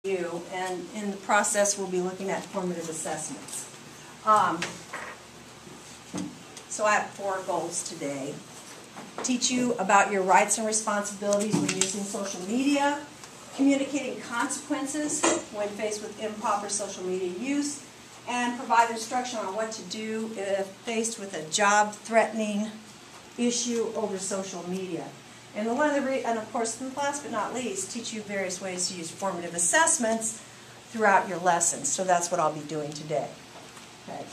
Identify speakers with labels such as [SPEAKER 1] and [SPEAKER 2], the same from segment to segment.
[SPEAKER 1] you, and in the process we'll be looking at formative assessments. So I have 4 goals today. Teach you about your rights and responsibilities when using social media, communicating consequences when faced with improper social media use, and provide instruction on what to do if faced with a job-threatening issue over social media. And of course, last but not least, teach you various ways to use formative assessments throughout your lessons. So that's what I'll be doing today. Okay.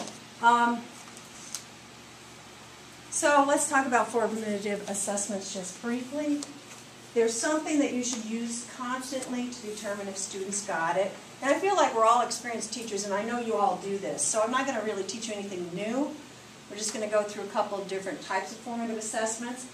[SPEAKER 1] So let's talk about formative assessments just briefly. There's something that you should use constantly to determine if students got it. And I feel like we're all experienced teachers, and I know you all do this. So I'm not going to really teach you anything new. We're just going to go through a couple of different types of formative assessments.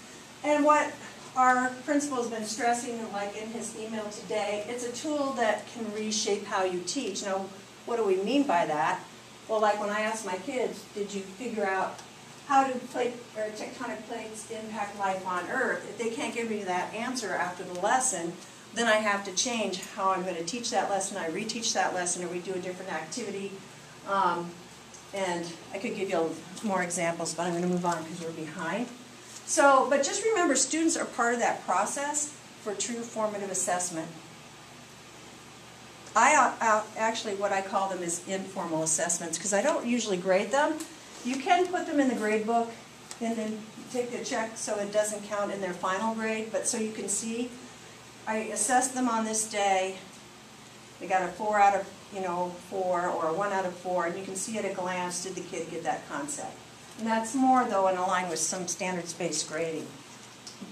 [SPEAKER 1] And what our principal has been stressing, like in his email today, it's a tool that can reshape how you teach. Now, what do we mean by that? Well, like when I asked my kids, did you figure out how do tectonic plates impact life on Earth? If they can't give me that answer after the lesson, then I have to change how I'm going to teach that lesson. I reteach that lesson, or we do a different activity. And I could give you more examples, but I'm going to move on because we're behind. So, but just remember, students are part of that process for true formative assessment. Actually, what I call them is informal assessments, because I don't usually grade them. You can put them in the grade book and then take the check so it doesn't count in their final grade, but so you can see, I assessed them on this day. They got a 4 out of 4 or a 1 out of 4, and you can see at a glance, did the kid get that concept? And that's more, though, in line with some standards-based grading.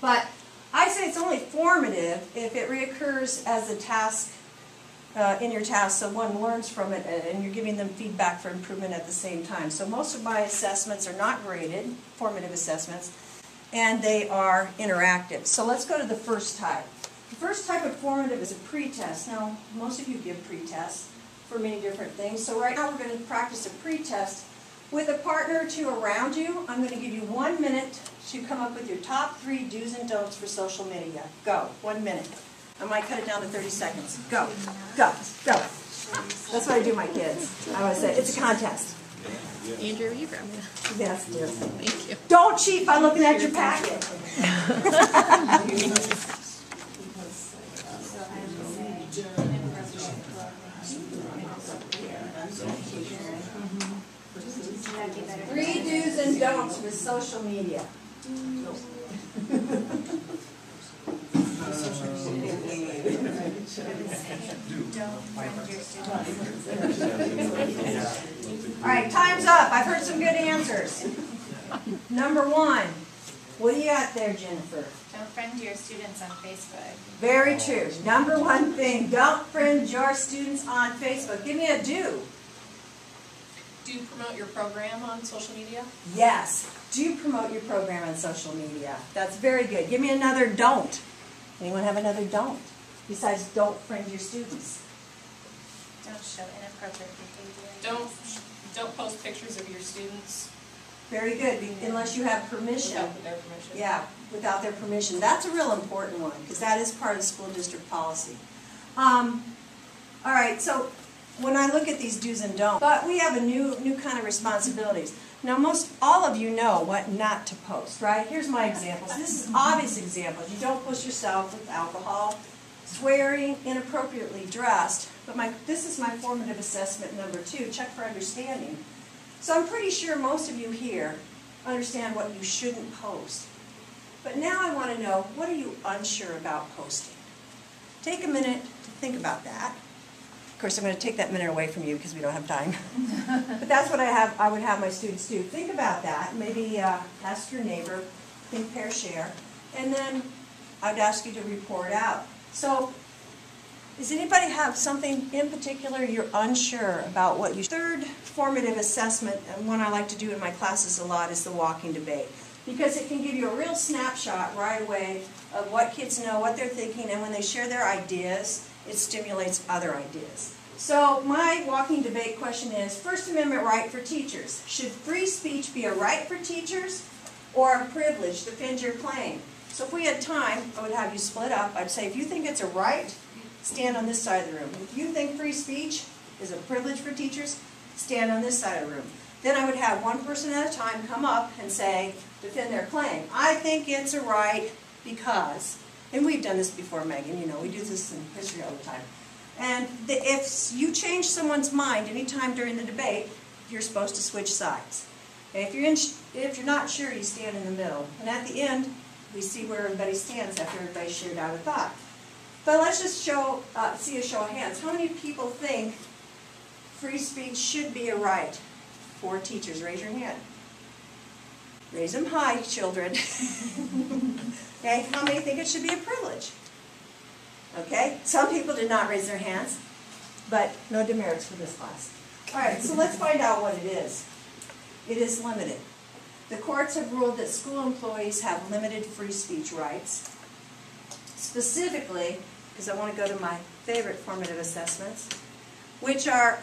[SPEAKER 1] But I say it's only formative if it reoccurs as a task in your task, so one learns from it and you're giving them feedback for improvement at the same time. So most of my assessments are not graded, formative assessments, and they are interactive. So let's go to the first type. The first type of formative is a pretest. Now, most of you give pretests for many different things. So right now we're going to practice a pretest with a partner or 2 around you. I'm going to give you 1 minute to come up with your top 3 do's and don'ts for social media. Go. 1 minute. I might cut it down to 30 seconds. Go. Go. Go. That's what I do my kids. I always say, it's a contest.
[SPEAKER 2] Andrea, will you grab me?
[SPEAKER 1] Yes, dear.
[SPEAKER 2] Thank you.
[SPEAKER 1] Don't cheat by looking at your packet. 3 do's and don'ts with social media. All right, time's up. I've heard some good answers. Number 1. What do you got there, Jennifer?
[SPEAKER 3] Don't friend your students on Facebook.
[SPEAKER 1] Very true. Number 1 thing, don't friend your students on Facebook. Give me a do.
[SPEAKER 2] Do you promote your program on social media?
[SPEAKER 1] Yes. Do promote your program on social media. That's very good. Give me another don't. Anyone have another don't? Besides don't friend your students.
[SPEAKER 3] Don't show inappropriate behavior.
[SPEAKER 2] Don't post pictures of your students.
[SPEAKER 1] Very good, unless you have permission.
[SPEAKER 2] Without their permission.
[SPEAKER 1] Yeah, without their permission. That's a real important one, because that is part of the school district policy. All right, so when I look at these do's and don'ts, but we have a new kind of responsibilities. Now, all of you know what not to post, right? Here's my examples. This is obvious examples. You don't post yourself with alcohol, swearing, inappropriately dressed. But this is my formative assessment number 2, check for understanding. So I'm pretty sure most of you here understand what you shouldn't post. But now I want to know, what are you unsure about posting? Take a minute to think about that. Of course, I'm going to take that minute away from you because we don't have time. But that's what I would have my students do. Think about that. Maybe ask your neighbor, think, pair, share. And then I would ask you to report out. So, does anybody have something in particular you're unsure about what you... Third formative assessment, and one I like to do in my classes a lot, is the walking debate. Because it can give you a real snapshot right away of what kids know, what they're thinking, and when they share their ideas, it stimulates other ideas. So my walking debate question is, First Amendment right for teachers. Should free speech be a right for teachers or a privilege? Defend your claim. So if we had time, I would have you split up. I'd say if you think it's a right, stand on this side of the room. If you think free speech is a privilege for teachers, stand on this side of the room. Then I would have one person at a time come up and say, defend their claim. I think it's a right because, and we've done this before, Megan, you know, we do this in history all the time. And if you change someone's mind anytime during the debate, you're supposed to switch sides. Okay? If you're not sure, you stand in the middle. And at the end, we see where everybody stands after everybody shared out a thought. But let's just see a show of hands. How many people think free speech should be a right for teachers? Raise your hand. Raise them high, children. Okay, how many think it should be a privilege? Okay, some people did not raise their hands, but no demerits for this class. All right, so let's find out what it is. It is limited. The courts have ruled that school employees have limited free speech rights. Specifically, because I want to go to my favorite formative assessments, which are,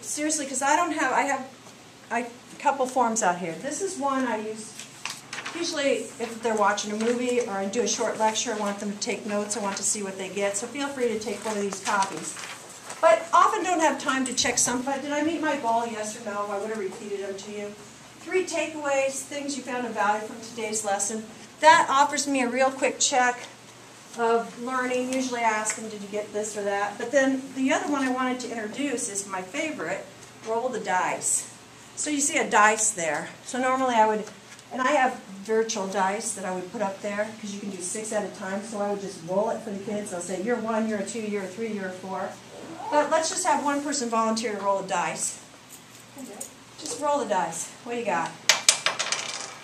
[SPEAKER 1] seriously, because I have a couple forms out here. This is one I use, usually if they're watching a movie or I do a short lecture, I want them to take notes, I want to see what they get, so feel free to take one of these copies. But often don't have time to check some, but did I meet my goal, yes or no? I would have repeated them to you. 3 takeaways, things you found of value from today's lesson. That offers me a real quick check of learning. Usually I ask them, did you get this or that? But then the other one I wanted to introduce is my favorite, roll the dice. So you see a dice there. So normally I would, and I have virtual dice that I would put up there because you can do 6 at a time. So I would just roll it for the kids. I'll say, you're 1, you're a 2, you're a 3, you're a 4. But let's just have one person volunteer to roll a dice. Just roll the dice. What do you got?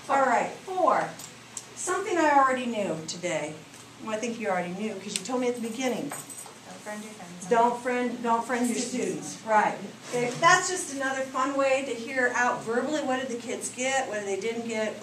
[SPEAKER 1] All right, 4. Something I already knew today. Well, I think you already knew because you told me at the beginning.
[SPEAKER 3] Don't friend your friends.
[SPEAKER 1] Don't friend your students. Right. Okay, that's just another fun way to hear out verbally what did the kids get, what they didn't get.